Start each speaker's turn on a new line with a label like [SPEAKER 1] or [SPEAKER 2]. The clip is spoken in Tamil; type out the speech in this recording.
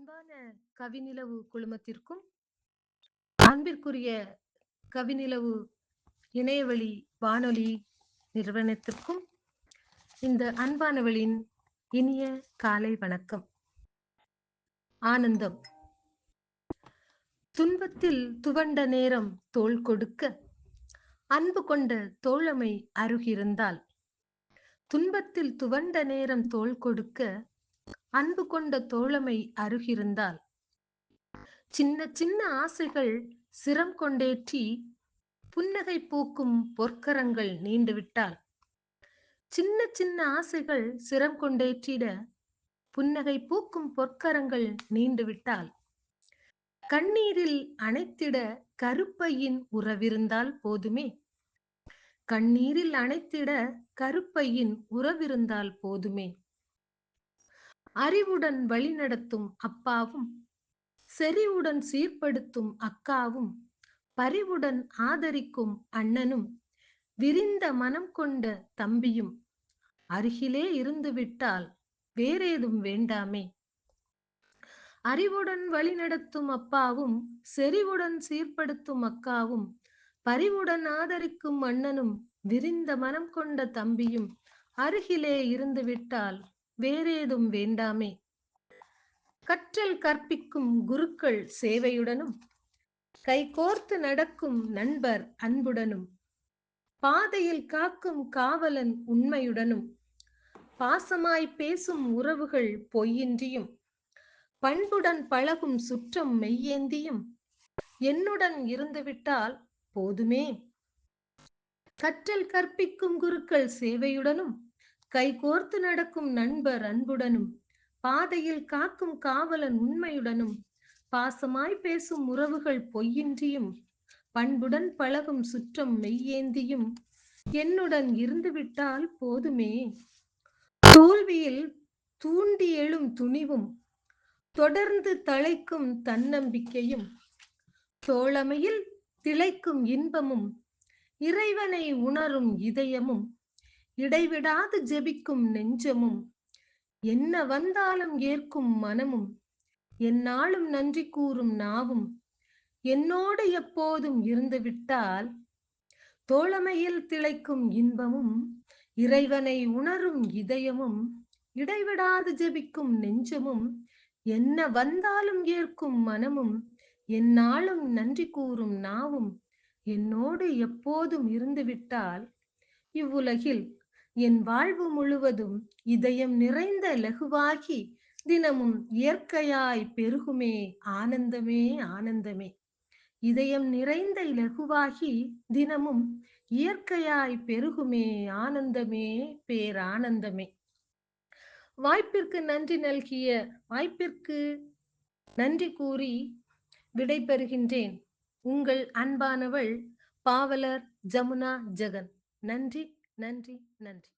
[SPEAKER 1] அன்பான கவிநிலவு குழுமத்திற்கும், அன்பிற்குரிய கவிநிலவு இணையவழி வானொலி நிறுவனத்திற்கும் இந்த அன்பானவளின் இனிய காலை வணக்கம். ஆனந்தம். துன்பத்தில் துவண்ட நேரம் தோள் கொடுக்க, அன்பு கொண்ட தோழமை அருகிருந்தால். துன்பத்தில் துவண்ட நேரம் தோள் கொடுக்க, அன்பு கொண்ட தோழமை அருகிருந்தால். சின்ன சின்ன ஆசைகள் சிரம் கொண்டேற்றி புன்னகை பூக்கும் பொற்கரங்கள் நீண்டுவிட்டால். சின்ன சின்ன ஆசைகள் சிரம் கொண்டேற்றிட புன்னகை பூக்கும் பொற்கரங்கள் நீண்டுவிட்டால். கண்ணீரில் அணைத்திட கருப்பையின் உறவிருந்தால் போதுமே. கண்ணீரில் அணைத்திட கருப்பையின் உறவிருந்தால் போதுமே. அறிவுடன் வழிநடத்தும் அப்பாவும், செறிவுடன் சீர்படுத்தும் அக்காவும், பரிவுடன் ஆதரிக்கும் அண்ணனும், விரிந்த மனம் கொண்ட தம்பியும் அருகிலே இருந்துவிட்டால் வேறேதும் வேண்டாமே. அறிவுடன் வழிநடத்தும் அப்பாவும், செறிவுடன் சீர்படுத்தும் அக்காவும், பரிவுடன் ஆதரிக்கும் அண்ணனும், விரிந்த மனம் கொண்ட தம்பியும் அருகிலே இருந்துவிட்டால் வேறேதும் வேண்டாமே. கற்றல் கற்பிக்கும் குருக்கள் சேவையுடனும், கைகோர்த்து நடக்கும் நண்பர் அன்புடனும், பாதையில் காக்கும் காவலன் உண்மையுடனும், பாசமாய் பேசும் உறவுகள் பொய்யின்றியும், பண்புடன் பழகும் சுற்றம் மெய்யேந்தியும் என்னுடன் இருந்துவிட்டால் போதுமே. கற்றல் கற்பிக்கும் குருக்கள் சேவையுடனும், கைகோர்த்து நடக்கும் நண்பர் அன்புடனும், பாதையில் காக்கும் காவலன் உண்மையுடனும், பாசமாய் பேசும் உறவுகள் பொய்யின்றியும், பண்புடன் பழகும் சுற்றம் மெய்யேந்தியும் என்னுடன் இருந்துவிட்டால் போதுமே. தோல்வியில் தூண்டி எழும் துணிவும், தொடர்ந்து தழைக்கும் தன்னம்பிக்கையும், தோழமையில் திளைக்கும் இன்பமும், இறைவனை உணரும் இதயமும், இடைவிடாது ஜெபிக்கும் நெஞ்சமும், என்ன வந்தாலும் ஏற்கும் மனமும், எந்நாளும் நன்றி கூறும் நாவும் என்னோடு எப்போதும் இருந்துவிட்டால். தோழமையில் திளைக்கும் இன்பமும், இறைவனை உணரும் இதயமும், இடைவிடாது ஜெபிக்கும் நெஞ்சமும், என்ன வந்தாலும் ஏற்கும் மனமும், எந்நாளும் நன்றி கூறும் நாவும் என்னோடு எப்போதும் இருந்துவிட்டால். இவ்வுலகில் என் வாழ்வு முழுவதும் இதயம் நிறைந்த லகுவாகி தினமும் இயற்கையாய் பெருகுமே ஆனந்தமே ஆனந்தமே. இதயம் நிறைந்த இலகுவாகி தினமும் இயற்கையாய் பெருகுமே ஆனந்தமே பேரானந்தமே. வாய்ப்பிற்கு நன்றி நல்கிய வாய்ப்பிற்கு நன்றி கூறி விடைபெறுகின்றேன். உங்கள் அன்பானவள் பாவலர் ஜமுனா ஜெகன். நன்றி நன்றி நன்றி.